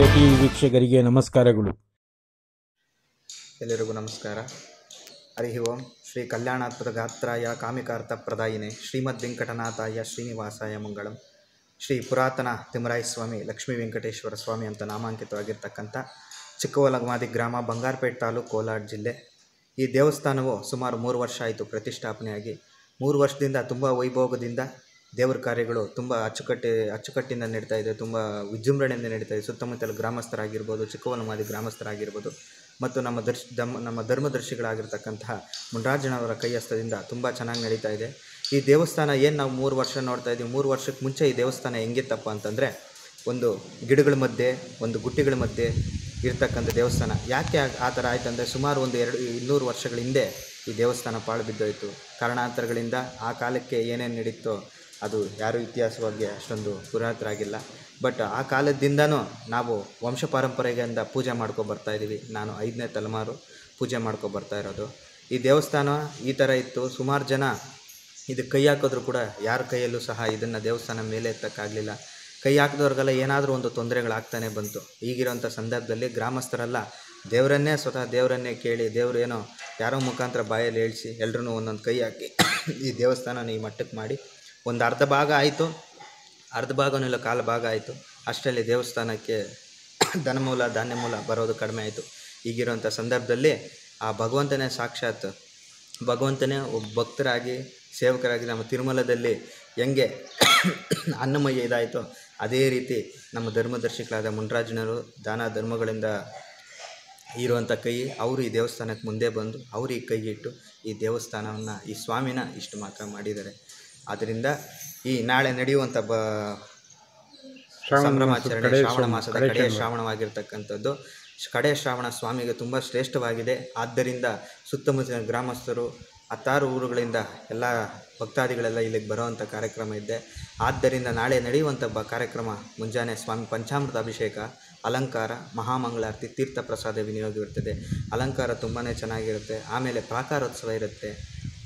TV ವೀಕ್ಷಕರಿಗೆ ನಮಸ್ಕಾರಗಳು. ಎಲ್ಲರಿಗೂ ನಮಸ್ಕಾರ. ಹರಿ ಓಂ. ಶ್ರೀ ಕಲ್ಯಾಣಾತ್ಮಕ ಗಾತ್ರಾಯ ಕಾಮಿಕಾರ್ಥ ಪ್ರದಾಯಿನೇ ಶ್ರೀಮದ್ ವೆಂಕಟನಾಥಾಯ ಶ್ರೀನಿವಾಸಾಯ ಮಂಗಳಂ. ಶ್ರೀ ಪುರಾತನ ತಿಮ್ಮರಾಯ ಸ್ವಾಮಿ ಲಕ್ಷ್ಮೀ ವೆಂಕಟೇಶ್ವರ ಸ್ವಾಮಿ ಅಂತ ನಾಮಾಂಕಿತವಾಗಿರ್ತಕ್ಕಂಥ ಚಿಕ್ಕವಲಗಮಾದಿ ಗ್ರಾಮ, ಬಂಗಾರಪೇಟೆ ತಾಲೂಕು, ಕೋಲಾರ ಜಿಲ್ಲೆ. ಈ ದೇವಸ್ಥಾನವು ಸುಮಾರು 3 ವರ್ಷ ಆಯಿತು ಪ್ರತಿಷ್ಠಾಪನೆಯಾಗಿ. 3 ವರ್ಷದಿಂದ ತುಂಬ ವೈಭೋಗದಿಂದ ದೇವರ ಕಾರ್ಯಗಳು ತುಂಬ ಅಚ್ಚುಕಟ್ಟಿಂದ ನಡೀತಾ ಇದೆ, ತುಂಬ ವಿಜೃಂಭಣೆಯಿಂದ ನಡೀತಾ ಇದೆ. ಸುತ್ತಮುತ್ತಲ ಗ್ರಾಮಸ್ಥರಾಗಿರ್ಬೋದು, ಚಿಕ್ಕವಲಗಮಾದಿ ಗ್ರಾಮಸ್ಥರಾಗಿರ್ಬೋದು ಮತ್ತು ನಮ್ಮ ಧರ್ಮದರ್ಶಿಗಳಾಗಿರ್ತಕ್ಕಂತಹ ಮುನ್ರಾಜನವರ ಕೈಹಸ್ತದಿಂದ ತುಂಬ ಚೆನ್ನಾಗಿ ನಡೀತಾ ಇದೆ. ಈ ದೇವಸ್ಥಾನ ಏನು ನಾವು 3 ವರ್ಷ ನೋಡ್ತಾ ಇದ್ದೀವಿ, 3 ವರ್ಷಕ್ಕೆ ಮುಂಚೆ ಈ ದೇವಸ್ಥಾನ ಹೆಂಗಿತ್ತಪ್ಪ ಅಂತಂದರೆ, ಒಂದು ಗಿಡಗಳ ಮಧ್ಯೆ, ಒಂದು ಗುಟ್ಟಿಗಳ ಮಧ್ಯೆ ಇರ್ತಕ್ಕಂಥ ದೇವಸ್ಥಾನ. ಯಾಕೆ ಆ ಥರ ಆಯ್ತು ಅಂದರೆ, ಸುಮಾರು ಒಂದು 200 ವರ್ಷಗಳ ಹಿಂದೆ ಈ ದೇವಸ್ಥಾನ ಪಾಳು ಬಿದ್ದೋಯಿತು. ಕಾರಣಾಂತರಗಳಿಂದ ಆ ಕಾಲಕ್ಕೆ ಏನೇನು ನಡೀತೋ ಅದು ಯಾರೂ ಇತಿಹಾಸವಾಗಿ ಅಷ್ಟೊಂದು ಪುರಾತರಾಗಿಲ್ಲ. ಬಟ್ ಆ ಕಾಲದಿಂದನೂ ನಾವು ವಂಶ ಪಾರಂಪರೆಯಿಂದ ಪೂಜೆ ಬರ್ತಾಯಿದ್ದೀವಿ. ನಾನು 5ನೇ ತಲೆಮಾರು ಪೂಜೆ ಬರ್ತಾ ಇರೋದು. ಈ ದೇವಸ್ಥಾನ ಈ ಥರ ಇತ್ತು. ಸುಮಾರು ಜನ ಇದಕ್ಕೆ ಕೈ ಹಾಕಿದ್ರು ಕೂಡ ಯಾರ ಕೈಯಲ್ಲೂ ಸಹ ಇದನ್ನು ದೇವಸ್ಥಾನ ಮೇಲೆ ಎತ್ತಕ್ಕಾಗಲಿಲ್ಲ. ಕೈ ಹಾಕಿದವ್ರಿಗೆಲ್ಲ ಏನಾದರೂ ಒಂದು ತೊಂದರೆಗಳಾಗ್ತಾನೆ ಬಂತು. ಈಗಿರೋಂಥ ಸಂದರ್ಭದಲ್ಲಿ ಗ್ರಾಮಸ್ಥರೆಲ್ಲ ಸ್ವತಃ ದೇವರನ್ನೇ ಕೇಳಿ, ದೇವರು ಏನೋ ಯಾರೋ ಮುಖಾಂತರ ಬಾಯಲ್ಲಿ ಹೇಳಿಸಿ ಎಲ್ಲರೂ ಒಂದೊಂದು ಕೈ ಹಾಕಿ ಈ ದೇವಸ್ಥಾನ ಈ ಮಟ್ಟಕ್ಕೆ ಮಾಡಿ ಒಂದು ಅರ್ಧ ಭಾಗ ಆಯಿತು, ಅರ್ಧ ಭಾಗನೂ ಇಲ್ಲ, ಕಾಲು ಭಾಗ ಆಯಿತು. ಅಷ್ಟರಲ್ಲಿ ದೇವಸ್ಥಾನಕ್ಕೆ ಧನಮೂಲ ಧಾನ್ಯಮೂಲ ಬರೋದು ಕಡಿಮೆ ಆಯಿತು. ಈಗಿರೋಂಥ ಸಂದರ್ಭದಲ್ಲಿ ಆ ಭಗವಂತನೇ ಸಾಕ್ಷಾತ್ ಭಗವಂತನೇ ಒಬ್ಬ ಭಕ್ತರಾಗಿ ಸೇವಕರಾಗಿ ನಮ್ಮ ತಿರುಮಲದಲ್ಲಿ ಹೆಂಗೆ ಅನ್ನಮಯ್ಯ ಇದಾಯಿತೋ ಅದೇ ರೀತಿ ನಮ್ಮ ಧರ್ಮದರ್ಶಿಗಳಾದ ಮುನ್ರಾಜನರು ದಾನ ಧರ್ಮಗಳಿಂದ ಇರುವಂಥ ಕೈ ಅವರು ಈ ದೇವಸ್ಥಾನಕ್ಕೆ ಮುಂದೆ ಬಂದು ಅವರು ಈ ಕೈ ಇಟ್ಟು ಈ ದೇವಸ್ಥಾನವನ್ನು, ಈ ಸ್ವಾಮಿನ ಇಷ್ಟು ಮಾತ್ರ ಮಾಡಿದ್ದಾರೆ. ಆದ್ದರಿಂದ ಈ ನಾಳೆ ನಡೆಯುವಂಥ ಸಂಭ್ರಮಾಚರಣೆ ಶ್ರಾವಣ ಮಾಸದ ಕಡೆಯ ಶ್ರಾವಣವಾಗಿರ್ತಕ್ಕಂಥದ್ದು, ಕಡೆಯ ಶ್ರಾವಣ ಸ್ವಾಮಿಗೆ ತುಂಬ ಶ್ರೇಷ್ಠವಾಗಿದೆ. ಆದ್ದರಿಂದ ಸುತ್ತಮುತ್ತಲಿನ ಗ್ರಾಮಸ್ಥರು, 10 ಊರುಗಳಿಂದ ಎಲ್ಲ ಭಕ್ತಾದಿಗಳೆಲ್ಲ ಇಲ್ಲಿಗೆ ಬರೋವಂಥ ಕಾರ್ಯಕ್ರಮ ಇದೆ. ಆದ್ದರಿಂದ ನಾಳೆ ನಡೆಯುವಂಥ ಕಾರ್ಯಕ್ರಮ ಮುಂಜಾನೆ ಸ್ವಾಮಿ ಪಂಚಾಮೃತ ಅಭಿಷೇಕ, ಅಲಂಕಾರ, ಮಹಾಮಂಗಳಾರತಿ, ತೀರ್ಥ ಪ್ರಸಾದ ವಿನಿಯೋಗವಿರ್ತದೆ. ಅಲಂಕಾರ ತುಂಬಾ ಚೆನ್ನಾಗಿರುತ್ತೆ. ಆಮೇಲೆ ಪ್ರಾಕಾರೋತ್ಸವ ಇರುತ್ತೆ.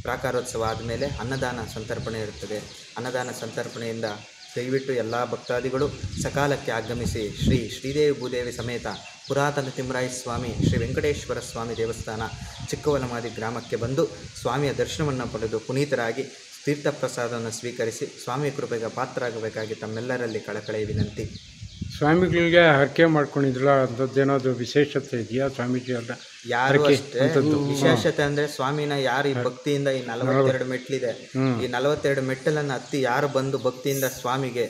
ಪ್ರಾಕಾರೋತ್ಸವ ಆದಮೇಲೆ ಅನ್ನದಾನ ಸಂತರ್ಪಣೆ ಇರುತ್ತದೆ. ಅನ್ನದಾನ ಸಂತರ್ಪಣೆಯಿಂದ ದಯವಿಟ್ಟು ಎಲ್ಲ ಭಕ್ತಾದಿಗಳು ಸಕಾಲಕ್ಕೆ ಆಗಮಿಸಿ ಶ್ರೀದೇವಿ ಭೂದೇವಿ ಸಮೇತ ಪುರಾತನ ತಿಮ್ಮರಾಯ ಸ್ವಾಮಿ ಶ್ರೀ ವೆಂಕಟೇಶ್ವರ ಸ್ವಾಮಿ ದೇವಸ್ಥಾನ ಚಿಕ್ಕವಲಗಮಾದಿ ಗ್ರಾಮಕ್ಕೆ ಬಂದು ಸ್ವಾಮಿಯ ದರ್ಶನವನ್ನು ಪಡೆದು ಪುನೀತರಾಗಿ ತೀರ್ಥ ಪ್ರಸಾದವನ್ನು ಸ್ವೀಕರಿಸಿ ಸ್ವಾಮಿ ಕೃಪೆಗೆ ಪಾತ್ರರಾಗಬೇಕಾಗಿ ತಮ್ಮೆಲ್ಲರಲ್ಲಿ ಕಳಕಳಿಯ ವಿನಂತಿ. ಸ್ವಾಮಿಗಳಿಗೆ ಹರಕೆ ಮಾಡ್ಕೊಂಡಿದ್ರಲ್ಲ, ಅಂಥದ್ದೇನಾದ್ರು ವಿಶೇಷತೆ ಇದೆಯಾ ಸ್ವಾಮೀಜಿ? ಅಲ್ಲ, ಯಾರು ಅಷ್ಟೇ ವಿಶೇಷತೆ ಅಂದರೆ ಸ್ವಾಮಿನ ಯಾರು ಈ ಭಕ್ತಿಯಿಂದ ಈ 42 ಮೆಟ್ಲಿದೆ, ಈ 42 ಮೆಟ್ಟಲನ್ನು ಹತ್ತಿ ಯಾರು ಬಂದು ಭಕ್ತಿಯಿಂದ ಸ್ವಾಮಿಗೆ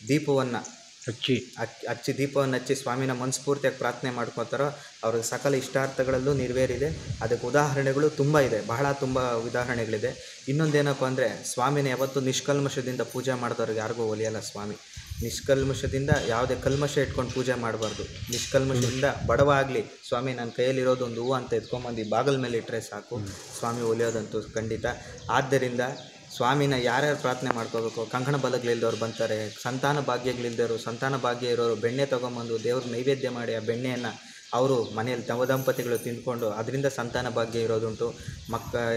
ದೀಪವನ್ನು ಹಚ್ಚಿ ದೀಪವನ್ನು ಹಚ್ಚಿ ಸ್ವಾಮಿನ ಮನಸ್ಫೂರ್ತಿಯಾಗಿ ಪ್ರಾರ್ಥನೆ ಮಾಡ್ಕೋತಾರೋ ಅವ್ರಿಗೆ ಸಕಲ ಇಷ್ಟಾರ್ಥಗಳಲ್ಲೂ ನೆರವೇರಿದೆ. ಅದಕ್ಕೆ ಉದಾಹರಣೆಗಳು ತುಂಬ ಇದೆ, ತುಂಬ ಉದಾಹರಣೆಗಳಿದೆ. ಇನ್ನೊಂದೇನಪ್ಪ ಅಂದರೆ, ಸ್ವಾಮಿನ ಯಾವತ್ತೂ ನಿಷ್ಕಲ್ಮಶದಿಂದ ಪೂಜೆ ಮಾಡಿದವ್ರಿಗೆ ಯಾರಿಗೂ ಒಲಿಯಲ್ಲ ಸ್ವಾಮಿ. ನಿಷ್ಕಲ್ಮಶದಿಂದ ಯಾವುದೇ ಕಲ್ಮಶ ಇಟ್ಕೊಂಡು ಪೂಜೆ ಮಾಡಬಾರ್ದು. ನಿಷ್ಕಲ್ಮಶದಿಂದ ಬಡವ ಆಗಲಿ, ಸ್ವಾಮಿ ನನ್ನ ಕೈಯಲ್ಲಿರೋದು ಒಂದು ಹೂವು ಅಂತ ಎತ್ಕೊಂಬಂದು ಬಾಗಿಲ ಮೇಲೆ ಇಟ್ಟರೆ ಸಾಕು, ಸ್ವಾಮಿ ಒಲಿಯೋದಂತೂ ಖಂಡಿತ. ಆದ್ದರಿಂದ ಸ್ವಾಮಿನ ಯಾರ್ಯಾರು ಪ್ರಾರ್ಥನೆ ಮಾಡ್ಕೋಬೇಕು, ಕಂಕಣ ಬಲಗಳಿಲ್ದವ್ರು ಬಂತಾರೆ, ಸಂತಾನ ಭಾಗ್ಯಗಳಿಲ್ದವರು, ಸಂತಾನ ಭಾಗ್ಯ ಇರೋರು ಬೆಣ್ಣೆ ತೊಗೊಂಬಂದು ದೇವ್ರ ನೈವೇದ್ಯ ಮಾಡಿ ಆ ಬೆಣ್ಣೆಯನ್ನು ಅವರು ಮನೆಯಲ್ಲಿ ದಂಪತಿಗಳು ತಿಂದ್ಕೊಂಡು ಅದರಿಂದ ಸಂತಾನ ಭಾಗ್ಯ ಇರೋದುಂಟು.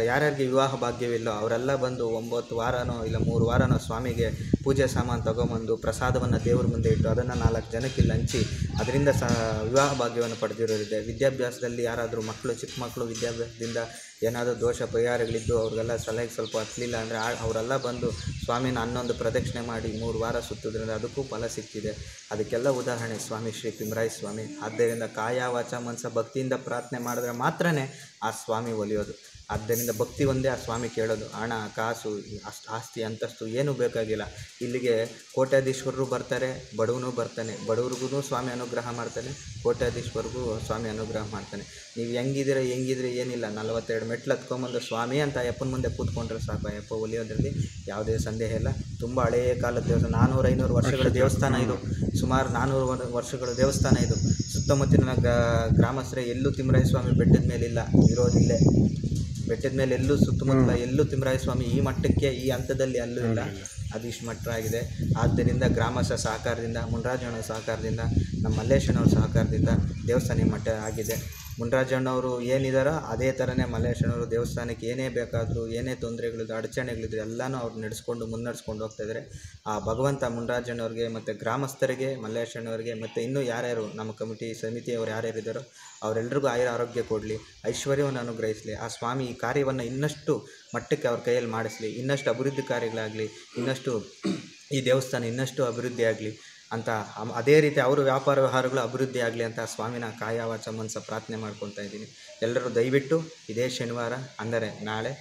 ಯಾರ್ಯಾರಿಗೆ ವಿವಾಹ ಭಾಗ್ಯವಿಲ್ಲೋ ಅವರೆಲ್ಲ ಬಂದು 9 ವಾರನೋ ಇಲ್ಲ 3 ವಾರನೋ ಸ್ವಾಮಿಗೆ ಪೂಜೆ ಸಾಮಾನು ತೊಗೊಂಬಂದು ಪ್ರಸಾದವನ್ನು ದೇವ್ರ ಮುಂದೆ ಇಟ್ಟು ಅದನ್ನು 4 ಜನಕ್ಕೆ ಹಂಚಿ ಅದರಿಂದ ವಿವಾಹ ಭಾಗ್ಯವನ್ನು ಪಡೆದಿರೋರಿದೆ. ವಿದ್ಯಾಭ್ಯಾಸದಲ್ಲಿ ಯಾರಾದರೂ ಚಿಕ್ಕ ಮಕ್ಕಳು ವಿದ್ಯಾಭ್ಯಾಸದಿಂದ ಏನಾದರೂ ದೋಷ ಪರಿಹಾರಗಳಿದ್ದು ಅವ್ರಿಗೆಲ್ಲ ಸಲಹೆಗೆ ಸ್ವಲ್ಪ ಹತ್ತಲಿಲ್ಲ ಅಂದರೆ ಅವರೆಲ್ಲ ಬಂದು ಸ್ವಾಮಿನ 11 ಪ್ರದಕ್ಷಿಣೆ ಮಾಡಿ 3 ವಾರ ಸುತ್ತೋದ್ರಿಂದ ಅದಕ್ಕೂ ಫಲ ಸಿಕ್ಕಿದೆ. ಅದಕ್ಕೆಲ್ಲ ಉದಾಹರಣೆ ಸ್ವಾಮಿ ಶ್ರೀ ತಿಮ್ಮರಾಯ ಸ್ವಾಮಿ. ಆದ್ದರಿಂದ ಕಾಯ ವಾಚ ಮನಸ ಭಕ್ತಿಯಿಂದ ಪ್ರಾರ್ಥನೆ ಮಾಡಿದ್ರೆ ಮಾತ್ರನೇ ಆ ಸ್ವಾಮಿ ಒಲಿಯೋದು. ಆದ್ದರಿಂದ ಭಕ್ತಿ ಒಂದೇ ಆ ಸ್ವಾಮಿ ಕೇಳೋದು. ಹಣ ಕಾಸು ಆಸ್ತಿ ಅಂತಸ್ತು ಏನೂ ಬೇಕಾಗಿಲ್ಲ. ಇಲ್ಲಿಗೆ ಕೋಟ್ಯಾಧೀಶ್ವರರು ಬರ್ತಾರೆ, ಬಡವನು ಬರ್ತಾನೆ, ಬಡವ್ರಿಗೂ ಸ್ವಾಮಿ ಅನುಗ್ರಹ ಮಾಡ್ತಾನೆ, ಕೋಟ್ಯಾಧೀಶ್ವರಿಗೂ ಸ್ವಾಮಿ ಅನುಗ್ರಹ ಮಾಡ್ತಾನೆ. ನೀವು ಹೆಂಗಿದ್ರೆ ಏನಿಲ್ಲ, 42 ಮೆಟ್ಲು ಹತ್ಕೊಂಬಂದು ಸ್ವಾಮಿ ಅಂತ ಅಯ್ಯಪ್ಪನ ಮುಂದೆ ಕೂತ್ಕೊಂಡ್ರೆ ಸಾಕು, ಅಯ್ಯಪ್ಪ ಒಲಿಯೋದ್ರಲ್ಲಿ ಯಾವುದೇ ಸಂದೇಹ ಇಲ್ಲ. ತುಂಬ ಹಳೆಯ ಕಾಲದ ದೇವಸ್ಥಾನ, 400-500 ವರ್ಷಗಳ ದೇವಸ್ಥಾನ ಇದು. ಸುಮಾರು 400 ವರ್ಷಗಳ ದೇವಸ್ಥಾನ ಇದು. ಸುತ್ತಮುತ್ತಲಿನ ಗ್ರಾಮಸ್ಥರೇ ಎಲ್ಲೂ ತಿಮ್ಮರಾಯ ಸ್ವಾಮಿ ಬೆಟ್ಟದ ಮೇಲಿಲ್ಲ, ಇರೋದಿಲ್ಲೇ ಬೆಟ್ಟದ ಮೇಲೆ ಎಲ್ಲೂ ಸುತ್ತಮುತ್ತಲ ಎಲ್ಲೂ ತಿಮ್ಮರಾಯ ಸ್ವಾಮಿ ಈ ಮಟ್ಟಕ್ಕೆ ಈ ಹಂತದಲ್ಲಿ ಅಲ್ಲೂ ಇಲ್ಲ, ಅದು ಇಷ್ಟು ಮಟ್ಟ ಆಗಿದೆ. ಆದ್ದರಿಂದ ಗ್ರಾಮಸ್ಥರ ಸಹಕಾರದಿಂದ, ಮುನ್ರಾಜನವರ ಸಹಕಾರದಿಂದ, ನಮ್ಮ ಮಲ್ಲೇಶನವರ ಸಹಕಾರದಿಂದ ದೇವಸ್ಥಾನ ಈ ಮಟ್ಟ ಆಗಿದೆ. ಮುನ್ರಾಜಣ್ಣವರು ಏನಿದಾರೋ ಅದೇ ಥರನೇ ಮಲ್ಲೇಶಣ್ಣವರು ದೇವಸ್ಥಾನಕ್ಕೆ ಏನೇ ಬೇಕಾದರೂ ಏನೇ ತೊಂದರೆಗಳಿದ್ರು ಅಡಚಣೆಗಳಿದ್ರು ಎಲ್ಲನೂ ಅವ್ರು ಮುನ್ನಡೆಸ್ಕೊಂಡು ಹೋಗ್ತಾಯಿದ್ದಾರೆ. ಆ ಭಗವಂತ ಮುನ್ರಾಜಣ್ಣವ್ರಿಗೆ ಮತ್ತು ಗ್ರಾಮಸ್ಥರಿಗೆ, ಮಲ್ಲೇಶಣ್ಣವ್ರಿಗೆ ಮತ್ತು ಇನ್ನೂ ಯಾರ್ಯಾರು ನಮ್ಮ ಕಮಿಟಿ ಸಮಿತಿಯವರು ಯಾರ್ಯಾರು ಇದ್ದಾರೋ ಅವರೆಲ್ಲರಿಗೂ ಆರೋಗ್ಯ ಕೊಡಲಿ, ಐಶ್ವರ್ಯವನ್ನು ಅನುಗ್ರಹಿಸಲಿ. ಆ ಸ್ವಾಮಿ ಈ ಕಾರ್ಯವನ್ನು ಇನ್ನಷ್ಟು ಮಟ್ಟಕ್ಕೆ ಅವ್ರ ಕೈಯಲ್ಲಿ ಮಾಡಿಸಲಿ, ಇನ್ನಷ್ಟು ಅಭಿವೃದ್ಧಿ ಕಾರ್ಯಗಳಾಗಲಿ, ಇನ್ನಷ್ಟು ಈ ದೇವಸ್ಥಾನ ಇನ್ನಷ್ಟು ಅಭಿವೃದ್ಧಿ ಆಗಲಿ ಅಂತ, ಅದೇ ರೀತಿ ಅವರು ವ್ಯಾಪಾರ ವ್ಯವಹಾರಗಳು ಅಭಿವೃದ್ಧಿ ಆಗಲಿ ಅಂತ ಸ್ವಾಮಿನ ಕಾಯ ವಾಚ ಮನಸ ಪ್ರಾರ್ಥನೆ ಮಾಡ್ಕೊತಾ ಇದ್ದೀನಿ. ಎಲ್ಲರೂ ದಯವಿಟ್ಟು ಇದೇ ಶನಿವಾರ, ಅಂದರೆ ನಾಳೆ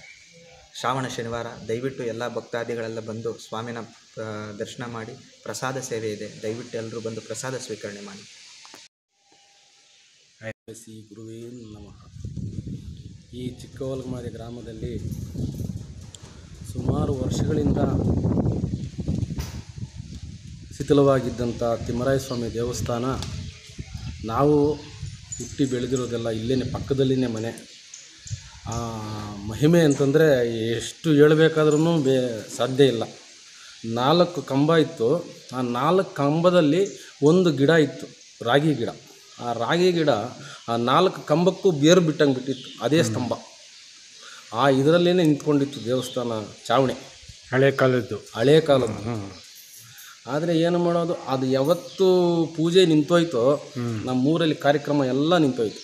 ಶ್ರಾವಣ ಶನಿವಾರ, ದಯವಿಟ್ಟು ಎಲ್ಲ ಭಕ್ತಾದಿಗಳೆಲ್ಲ ಬಂದು ಸ್ವಾಮಿನ ದರ್ಶನ ಮಾಡಿ. ಪ್ರಸಾದ ಸೇವೆ ಇದೆ, ದಯವಿಟ್ಟು ಎಲ್ಲರೂ ಬಂದು ಪ್ರಸಾದ ಸ್ವೀಕರಣೆ ಮಾಡಿ. ಶ್ರೀ ಗುರುವೇ ನಮಃ. ಈ ಚಿಕ್ಕವಲ್ಮಾರಿ ಗ್ರಾಮದಲ್ಲಿ ಸುಮಾರು ವರ್ಷಗಳಿಂದ ಶಿಥಿಲವಾಗಿದ್ದಂಥ ತಿಮ್ಮರಾಯ ಸ್ವಾಮಿ ದೇವಸ್ಥಾನ, ನಾವು ಹುಟ್ಟಿ ಬೆಳೆದಿರೋದೆಲ್ಲ ಇಲ್ಲೇ ಪಕ್ಕದಲ್ಲಿನೇ ಮನೆ. ಮಹಿಮೆ ಅಂತಂದರೆ ಎಷ್ಟು ಹೇಳಬೇಕಾದ್ರೂ ಸಾಧ್ಯ ಇಲ್ಲ. 4 ಕಂಬ ಇತ್ತು. ಆ 4 ಕಂಬದಲ್ಲಿ ಒಂದು ಗಿಡ ಇತ್ತು, ರಾಗಿ ಗಿಡ. ಆ ರಾಗಿ ಗಿಡ ಆ 4 ಕಂಬಕ್ಕೂ ಬೇರು ಬಿಟ್ಟಂಗೆ ಬಿಟ್ಟಿತ್ತು, ಅದೇ ಸ್ತಂಭ. ಇದರಲ್ಲೇ ನಿಂತ್ಕೊಂಡಿತ್ತು ದೇವಸ್ಥಾನ ಚಾವಣಿ, ಹಳೆ ಕಾಲದ್ದು. ಆದರೆ ಏನು ಮಾಡೋದು, ಅದು ಯಾವತ್ತು ಪೂಜೆ ನಿಂತೋಯ್ತೋ ನಮ್ಮೂರಲ್ಲಿ ಕಾರ್ಯಕ್ರಮ ಎಲ್ಲ ನಿಂತೋಯ್ತು.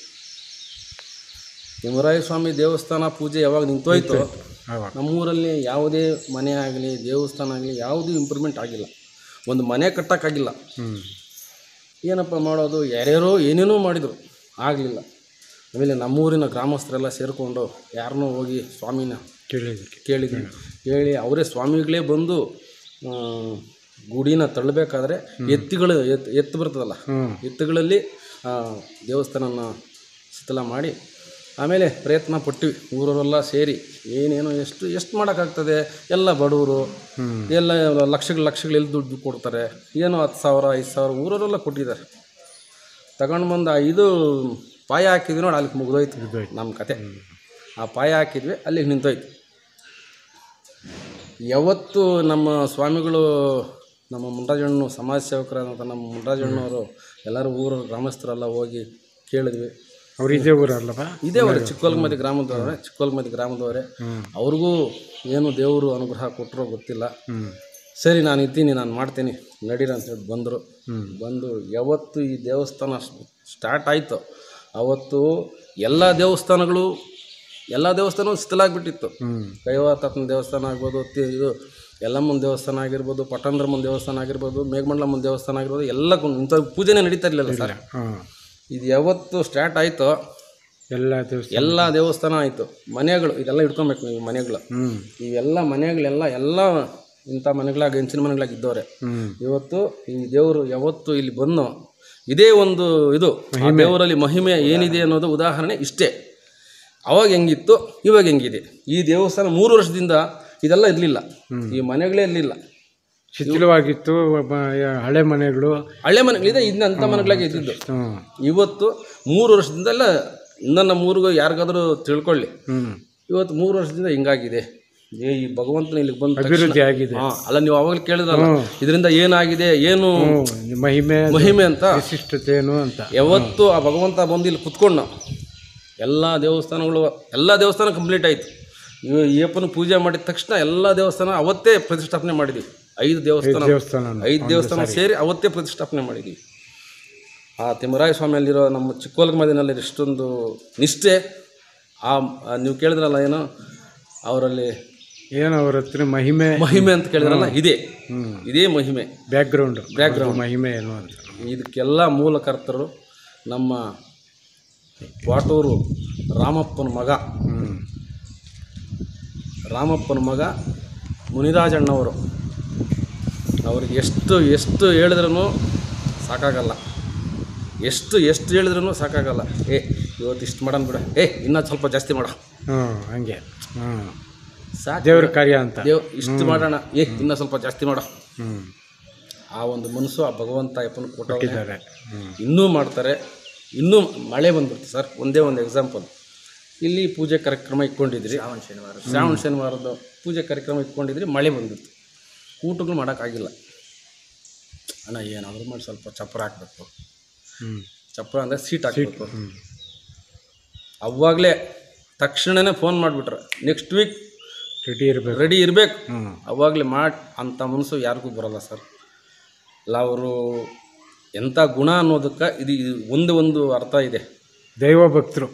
ತಿಮ್ಮರಾಯ ಸ್ವಾಮಿ ದೇವಸ್ಥಾನ ಪೂಜೆ ಯಾವಾಗ ನಿಂತೋಯ್ತೋ ನಮ್ಮೂರಲ್ಲಿ ಯಾವುದೇ ಮನೆ ಆಗಲಿ ದೇವಸ್ಥಾನ ಆಗಲಿ ಯಾವುದೂ ಇಂಪ್ರೂವ್ಮೆಂಟ್ ಆಗಿಲ್ಲ, ಒಂದು ಮನೆ ಕಟ್ಟೋಕ್ಕಾಗಿಲ್ಲ. ಏನಪ್ಪ ಮಾಡೋದು, ಯಾರ್ಯಾರೋ ಏನೇನೋ ಮಾಡಿದರು, ಆಗಲಿಲ್ಲ. ಆಮೇಲೆ ನಮ್ಮೂರಿನ ಗ್ರಾಮಸ್ಥರೆಲ್ಲ ಸೇರಿಕೊಂಡು ಯಾರನ್ನೋ ಹೋಗಿ ಸ್ವಾಮಿನ ಕೇಳಿದ್ವಿ. ಕೇಳಿ ಅವರೇ ಸ್ವಾಮಿಗಳೇ ಬಂದು ಗುಡಿನ ತಳ್ಳಬೇಕಾದ್ರೆ ಎತ್ತು ಬರ್ತದಲ್ಲ, ಎತ್ತುಗಳಲ್ಲಿ ದೇವಸ್ಥಾನನ ಶಿಥಿಲ ಮಾಡಿ ಆಮೇಲೆ ಪ್ರಯತ್ನ ಪಟ್ಟಿವಿ. ಊರವರೆಲ್ಲ ಸೇರಿ ಏನೇನೋ ಎಷ್ಟು ಮಾಡೋಕ್ಕಾಗ್ತದೆ, ಎಲ್ಲ ಬಡವರು, ಎಲ್ಲ ಲಕ್ಷಗಳು ಎಲ್ಲಿ ದುಡ್ಡು ಕೊಡ್ತಾರೆ, ಏನೋ 10,000 5,000 ಊರವರೆಲ್ಲ ಕೊಟ್ಟಿದ್ದಾರೆ. ತಗೊಂಡು ಬಂದು ಇದು ಪಾಯ ಹಾಕಿದ್ವಿ ನೋಡಿ, ಅಲ್ಲಿಗೆ ಮುಗಿದೋಯ್ತು ನಮ್ಮ ಕತೆ. ಆ ಪಾಯ ಹಾಕಿದ್ವಿ, ಅಲ್ಲಿಗೆ ನಿಂತೋಯ್ತು. ಯಾವತ್ತು ನಮ್ಮ ಸ್ವಾಮಿಗಳು, ನಮ್ಮ ಮುನ್ರಾಜಣ್ಣ ಸಮಾಜ ಸೇವಕರಾದಂಥ ನಮ್ಮ ಮುನ್ರಾಜಣ್ಣವರು ಎಲ್ಲರೂ ಊರ ಗ್ರಾಮಸ್ಥರೆಲ್ಲ ಹೋಗಿ ಕೇಳಿದ್ವಿ. ಅವ್ರು ಇದೇ ಊರಲ್ಲವ? ಇದೇ ಊರು, ಚಿಕ್ಕವಲ್ಮದಿ ಗ್ರಾಮದವರೇ. ಅವ್ರಿಗೂ ಏನು ದೇವರು ಅನುಗ್ರಹ ಕೊಟ್ಟರೋ ಗೊತ್ತಿಲ್ಲ. ಸರಿ, ನಾನು ಇದ್ದೀನಿ, ನಾನು ಮಾಡ್ತೀನಿ, ನಡೀರಿ ಅಂತೇಳಿ ಬಂದು ಯಾವತ್ತು ಈ ದೇವಸ್ಥಾನ ಸ್ಟಾರ್ಟ್ ಆಯಿತು ಅವತ್ತು ಎಲ್ಲ ದೇವಸ್ಥಾನವೂ ಶಿಥಿಲಾಗ್ಬಿಟ್ಟಿತ್ತು. ಕೈವಾತನ ದೇವಸ್ಥಾನ ಆಗ್ಬೋದು, ಇದು ಯಲ್ಲಮ್ಮನ ದೇವಸ್ಥಾನ ಆಗಿರ್ಬೋದು, ಪಟ್ಟಂದ್ರಮ್ಮನ ದೇವಸ್ಥಾನ ಆಗಿರ್ಬೋದು, ಮೇಘಮಂಡಲಮ್ಮನ ದೇವಸ್ಥಾನ ಆಗಿರ್ಬೋದು, ಎಲ್ಲ ಇಂಥ ಪೂಜೆನೇ ನಡೀತಾ ಇರಲಿಲ್ಲ ಸರ್. ಇದು ಯಾವತ್ತು ಸ್ಟಾರ್ಟ್ ಆಯಿತೋ ಎಲ್ಲ ದೇವಸ್ಥಾನ ಆಯಿತು. ಮನೆಗಳು ಇದೆಲ್ಲ ಇಟ್ಕೊಬೇಕು ನೀವು, ಮನೆಗಳು ಇವೆಲ್ಲ ಮನೆಗಳೆಲ್ಲ ಇಂಥ ಮನೆಗಳಾಗ ಹೆಂಚಿನ ಮನೆಗಳಾಗಿದ್ದವ್ರೆ. ಇವತ್ತು ಈ ದೇವರು ಯಾವತ್ತು ಇಲ್ಲಿ ಬಂದು ಇದೇ ಒಂದು ಇದು ದೇವರಲ್ಲಿ ಮಹಿಮೆ ಏನಿದೆ ಅನ್ನೋದು ಉದಾಹರಣೆ ಇಷ್ಟೇ. ಅವಾಗ ಹೆಂಗಿತ್ತು, ಇವಾಗ ಹೆಂಗಿದೆ. ಈ ದೇವಸ್ಥಾನ 3 ವರ್ಷದಿಂದ ಇದೆಲ್ಲ ಇರಲಿಲ್ಲ, ಈ ಮನೆಗಳೇ ಇರಲಿಲ್ಲ, ಶಿಥಿಲವಾಗಿತ್ತು. ಹಳೆ ಮನೆಗಳಿದೆ, ಇನ್ನಂಥ ಮನೆಗಳಾಗಿ ಇದ್ದಿದ್ದು. ಇವತ್ತು 3 ವರ್ಷದಿಂದೆಲ್ಲ ಇನ್ನು ನಮ್ಮೂರಿಗೂ ಯಾರಿಗಾದ್ರೂ ತಿಳ್ಕೊಳ್ಳಿ, ಇವತ್ತು 3 ವರ್ಷದಿಂದ ಹಿಂಗಾಗಿದೆ. ಈ ಭಗವಂತನ ಇಲ್ಲಿಗೆ ಬಂದು ಅಭಿವೃದ್ಧಿ ಆಗಿದೆ. ಅಲ್ಲ, ನೀವು ಅವಾಗಲೇ ಕೇಳಿದ್ರಲ್ಲ ಇದರಿಂದ ಏನಾಗಿದೆ, ಏನು ಮಹಿಮೆ ಅಂತ, ವಿಶಿಷ್ಟತೆ ಏನು ಅಂತ. ಯಾವತ್ತು ಆ ಭಗವಂತ ಬಂದು ಇಲ್ಲಿ ಕುತ್ಕೊಂಡು ಎಲ್ಲ ದೇವಸ್ಥಾನ ಕಂಪ್ಲೀಟ್ ಆಯಿತು. ಅಯ್ಯಪ್ಪನ ಪೂಜೆ ಮಾಡಿದ ತಕ್ಷಣ ಎಲ್ಲ ದೇವಸ್ಥಾನ ಅವತ್ತೇ ಪ್ರತಿಷ್ಠಾಪನೆ ಮಾಡಿದ್ವಿ. 5 ದೇವಸ್ಥಾನ ಸೇರಿ ಅವತ್ತೇ ಪ್ರತಿಷ್ಠಾಪನೆ ಮಾಡಿದ್ವಿ. ಆ ತಿಮ್ಮರಾಯ ಸ್ವಾಮಿಯಲ್ಲಿರೋ ನಮ್ಮ ಚಿಕ್ಕವಲ್ಮದಿನಲ್ಲಿ ಎಷ್ಟೊಂದು ನಿಷ್ಠೆ. ನೀವು ಕೇಳಿದ್ರಲ್ಲ ಏನೋ ಅವರಲ್ಲಿ ಅವ್ರ ಹತ್ರ ಮಹಿಮೆ ಅಂತ ಕೇಳಿದ್ರಲ್ಲ, ಇದೇ ಮಹಿಮೆ, ಬ್ಯಾಕ್ಗ್ರೌಂಡ್ ಮಹಿಮೆ ಏನು ಅಂತ. ಇದಕ್ಕೆಲ್ಲ ಮೂಲಕರ್ತರು ನಮ್ಮ ವಾಟೂರು ರಾಮಪ್ಪನ ಮಗ ಮುನಿರಾಜಣ್ಣವರು. ಅವ್ರಿಗೆ ಎಷ್ಟು ಹೇಳಿದ್ರೂ ಸಾಕಾಗಲ್ಲ, ಎಷ್ಟು ಹೇಳಿದ್ರೂ ಸಾಕಾಗಲ್ಲ. ಇವತ್ತು ಇಷ್ಟು ಮಾಡೋಣ ಬಿಡ, ಇನ್ನೂ ಸ್ವಲ್ಪ ಜಾಸ್ತಿ ಮಾಡ, ಹಂಗೆ ಸಾಕು ದೇವ್ರ ಕಾರ್ಯ ಅಂತ, ಇಷ್ಟು ಮಾಡೋಣ, ಇನ್ನೂ ಸ್ವಲ್ಪ ಜಾಸ್ತಿ ಮಾಡ. ಆ ಒಂದು ಮನಸ್ಸು ಆ ಭಗವಂತ ಅಯ್ಯಪ್ಪನ ಕೊಟ್ಟಿದ್ದಾರೆ. ಇನ್ನೂ ಮಾಡ್ತಾರೆ. ಇನ್ನೂ ಮಳೆ ಬಂದ್ಬಿಡ್ತು ಸರ್. ಒಂದೇ ಒಂದು ಎಕ್ಸಾಂಪಲ್, ಇಲ್ಲಿ ಪೂಜೆ ಕಾರ್ಯಕ್ರಮ ಇಟ್ಕೊಂಡಿದ್ರಿ, ಶ್ರಾವಣ ಶನಿವಾರದ ಪೂಜೆ ಕಾರ್ಯಕ್ರಮ ಇಟ್ಕೊಂಡಿದ್ರಿ, ಮಳೆ ಬಂದಿತ್ತು, ಊಟಗಳು ಮಾಡೋಕ್ಕಾಗಿಲ್ಲ. ಅಣ್ಣ ಏನಾದರೂ ಮಾಡಿ ಸ್ವಲ್ಪ ಚಪ್ಪರ ಹಾಕಬೇಕು. ಚಪ್ಪರ ಅಂದರೆ ಸೀಟ್ ಹಾಕಬೇಕು. ಅವಾಗಲೇ ತಕ್ಷಣವೇ ಫೋನ್ ಮಾಡಿಬಿಟ್ರೆ ನೆಕ್ಸ್ಟ್ ವೀಕ್ ರೆಡಿ ಇರಬೇಕು. ಅವಾಗಲೇ ಅಂಥ ಮನಸ್ಸು ಯಾರಿಗೂ ಬರೋಲ್ಲ ಸರ್. ಅಲ್ಲ ಅವರು ಎಂಥ ಗುಣ ಅನ್ನೋದಕ್ಕೆ ಇದು ಒಂದು ಅರ್ಥ ಇದೆ. ದೈವ ಭಕ್ತರು,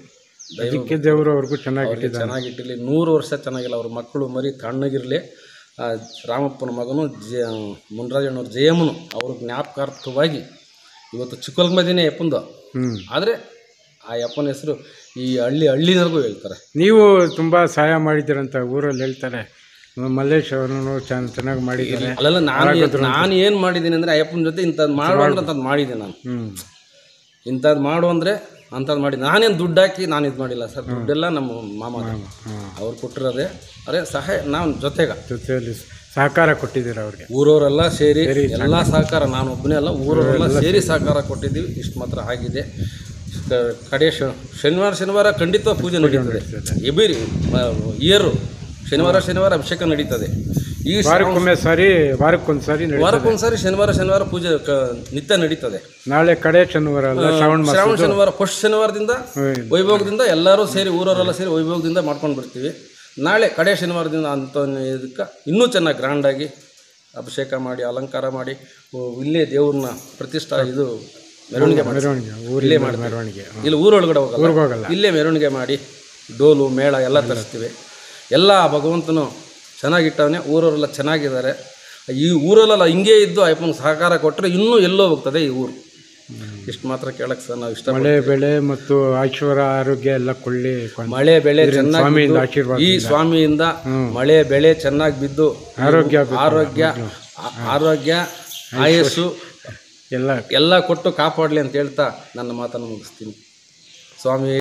ಅದಕ್ಕೆ ದೇವರು ಅವ್ರಿಗೂ ಚೆನ್ನಾಗಿಟ್ಟಿರಲಿ, 100 ವರ್ಷ ಚೆನ್ನಾಗಿಲ್ಲ. ಅವ್ರ ಮಕ್ಕಳು ಮರಿ ತಣ್ಣಗಿರಲಿ. ರಾಮಪ್ಪನ ಮಗನು ಮುನ್ರಾಜಣ್ಣವ್ರ ಜಯಮ್ಮನು ಅವ್ರ ಜ್ಞಾಪಕಾರ್ಥವಾಗಿ ಇವತ್ತು ಚಿಕ್ಕಲ್ಮದಿನೇ ಯಪ್ಪಂದು. ಆದರೆ ಆ ಯಪ್ಪನ ಹೆಸರು ಈ ಹಳ್ಳಿನವ್ರಿಗೂ ಹೇಳ್ತಾರೆ. ನೀವು ತುಂಬ ಸಹಾಯ ಮಾಡಿದ್ದೀರಂತ ಊರಲ್ಲಿ ಹೇಳ್ತಾರೆ. ಮಲ್ಲೇಶ್ ಅವರನ್ನು ಚೆನ್ನಾಗಿ ಮಾಡಿದ್ದಾರೆ. ಅಲ್ಲೆಲ್ಲ ನಾನು ಏನು ಮಾಡಿದ್ದೀನಿ ಅಂದರೆ ಅಯ್ಯಪ್ಪನ ಜೊತೆ ಇಂಥದ್ದು ಮಾಡು ಅಂದ್ರೆ ಅಂಥದ್ದು ಮಾಡಿದ್ದೆ ನಾನು. ಇಂಥದ್ದು ಮಾಡು ಅಂದರೆ ಅಂಥದ್ದು ಮಾಡಿ ನಾನೇನು ದುಡ್ಡು ಹಾಕಿ ನಾನು ಇದು ಮಾಡಿಲ್ಲ ಸರ್. ದುಡ್ಡೆಲ್ಲ ನಮ್ಮ ಮಾಮ ಅವ್ರು ಕೊಟ್ಟಿರೋದೆ. ಅದೇ ಸಹಾಯ ನಾವು ಜೊತೆಯಲ್ಲಿ ಸಹಕಾರ ಕೊಟ್ಟಿದ್ದೀರ ಅವ್ರಿಗೆ. ಊರವರೆಲ್ಲ ಸೇರಿ ಎಲ್ಲ ಸಹಕಾರ, ನಾನು ಒಬ್ಬನೇ ಅಲ್ಲ, ಊರವರೆಲ್ಲ ಸೇರಿ ಸಹಕಾರ ಕೊಟ್ಟಿದ್ದೀವಿ. ಇಷ್ಟು ಮಾತ್ರ ಆಗಿದೆ. ಕಡೆ ಶನಿವಾರ ಖಂಡಿತ ಪೂಜೆ ನಡೀತದೆ. ಎವ್ರಿ ಇಯರು ಶನಿವಾರ ಅಭಿಷೇಕ ನಡೀತದೆ. ಈ ವಾರಕ್ಕೊಂದ್ಸರಿ ಶನಿವಾರ ಪೂಜೆ ನಿತ್ಯ ನಡೀತದೆ. ನಾಳೆ ಕಡೆ ಶನಿವಾರ ಅಲ್ಲ, ಶ್ರಾವಣ ಶನಿವಾರ ಫಸ್ಟ್ ಶನಿವಾರದಿಂದ ವೈಭೋಗದಿಂದ ಎಲ್ಲರೂ ಸೇರಿ ಊರವರೆಲ್ಲ ಸೇರಿ ವೈಭೋಗದಿಂದ ಮಾಡ್ಕೊಂಡು ಬರ್ತೀವಿ. ನಾಳೆ ಕಡೆ ಶನಿವಾರದಿಂದ ಅಂತ ಇದಕ್ಕೆ ಇನ್ನೂ ಚೆನ್ನಾಗಿ ಗ್ರ್ಯಾಂಡಾಗಿ ಅಭಿಷೇಕ ಮಾಡಿ ಅಲಂಕಾರ ಮಾಡಿ ಇಲ್ಲೇ ದೇವ್ರನ್ನ ಪ್ರತಿಷ್ಠಾ ಇದು ಮೆರವಣಿಗೆ ಇಲ್ಲೇ ಮೆರವಣಿಗೆ ಇಲ್ಲಿ ಊರೊಳಗಡೆ ಹೋಗಲ್ಲ, ಇಲ್ಲೇ ಮೆರವಣಿಗೆ ಮಾಡಿ ಡೋಲು ಮೇಳ ಎಲ್ಲ ತರಿಸ್ತೀವಿ. ಎಲ್ಲ ಭಗವಂತನು ಚೆನ್ನಾಗಿಟ್ಟವನೇ. ಊರವರೆಲ್ಲ ಚೆನ್ನಾಗಿದ್ದಾರೆ. ಈ ಊರಲ್ಲೆಲ್ಲ ಹಿಂಗೆ ಇದ್ದು ಅಯ್ಯಪ್ಪನಿಗೆ ಸಹಕಾರ ಕೊಟ್ಟರೆ ಇನ್ನೂ ಎಲ್ಲೋ ಹೋಗ್ತದೆ ಈ ಊರು. ಇಷ್ಟು ಮಾತ್ರ ಕೇಳಕ್ಕೆ ಸರ್ ನಾವು ಇಷ್ಟ. ಮಳೆ ಬೆಳೆ ಮತ್ತು ಐಶ್ವರ್ಯ ಆರೋಗ್ಯ ಎಲ್ಲ ಕೊಳ್ಳಿ, ಮಳೆ ಬೆಳೆ ಚೆನ್ನಾಗಿ ಈ ಸ್ವಾಮಿಯಿಂದ ಮಳೆ ಬೆಳೆ ಚೆನ್ನಾಗಿ ಬಿದ್ದು ಆರೋಗ್ಯ ಆಯಸ್ಸು ಎಲ್ಲ ಕೊಟ್ಟು ಕಾಪಾಡಲಿ ಅಂತ ಹೇಳ್ತಾ ನನ್ನ ಮಾತನ್ನು ಮುಗಿಸ್ತೀನಿ. ಸ್ವಾಮಿ